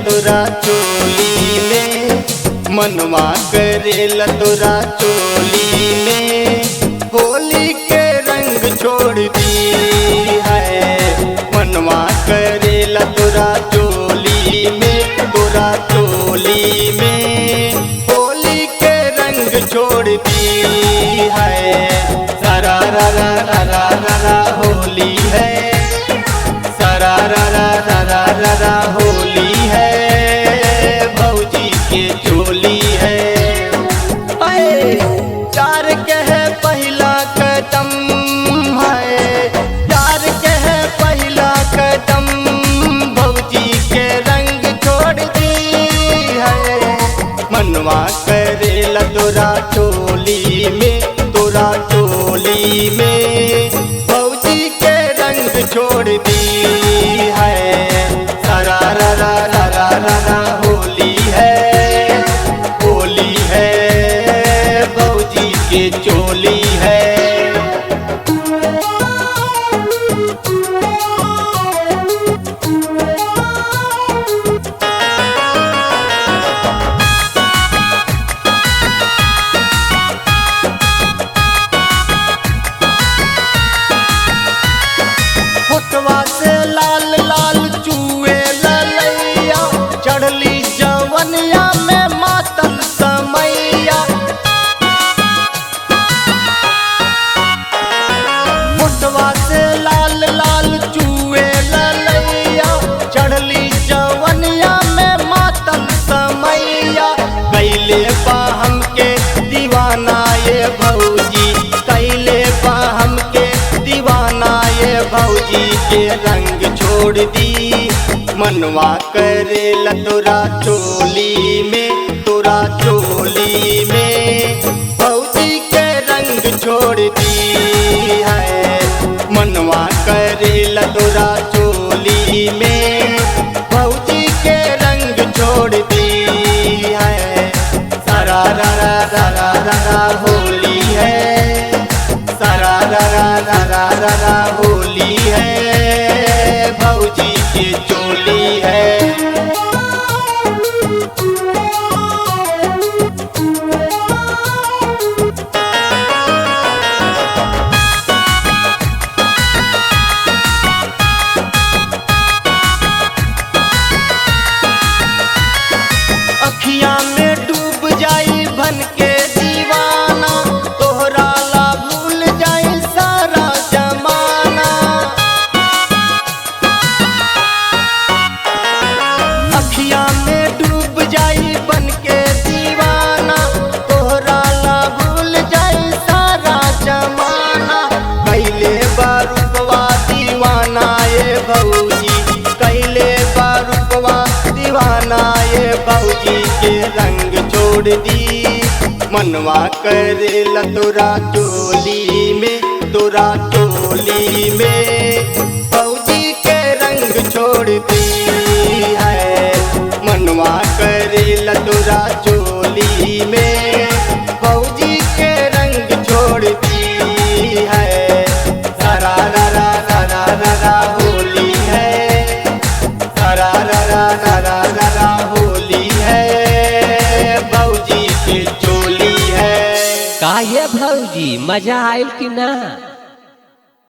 तोरा चोली में, मनवा करेला तोरा चोली में। होली के रंग छोड़ दी है, मनवा करेला तोरा चोली में, तोरा चोली में। होली के रंग छोड़ दी है, सारा रा रा रा रा रा रा होली है, सारा रा रा रा रा रा रा होली है। भौजी के चोली है, प्यार के है पहला कदम है, प्यार के है पहला कदम। भौजी के रंग छोड़ दी है, मनवा करेला तोरा चोली में, तोरा चोली में। भौजी के रंग छोड़ दी है, सारा रा रा रा रा रा रा होली है, होली है। भौजी के चोली है। होठवा से लाल लाल चूए ललैया, चढ़ली जवनिया में मातल समैया। होठवा से लाल लाल चूए ललैया, चढ़ली जवनिया में मातल समैया। कैले बा हमके दीवाना ये भौजी, कैले बा हमके दीवाना ये भौजी के रंग छोड़ दी। मनवा करेला तोरा चोली में, तोरा चोली में। भौजी के रंग छोड़ दी है, मनवा करेला तोरा चोली में। भौजी के रंग छोड़ दी है, सारा रा रा रा रा रा रा होली है, सारा रा रा रा रा रा रा होली है। भौजी की चोली है। अखियां में डूब जाई बन के दीवाना, तोहरा ला भूल जाई सारा जमाना। अखियां में डूब जाई बन के दीवाना, तोहरा ला भूल जाई सारा जमाना। कैले बारूपवा दीवाना ये भौजी, कैले बारूपवा दीवाना ये भौजी के रंग छोड़ दी। मनवा करेला तोरा चोली में, तोरा चोली में। भौजी के रंग छोड़ दी है, मनवा करेला तोरा चोली में। भौजी के रंग छोड़ दी है, सारा रा रा रा रा रा रा होली है, सारा रा रा रा रा रा रा होली है। भौजी के चोली है। का ये भौजी मजा आयल कि ना?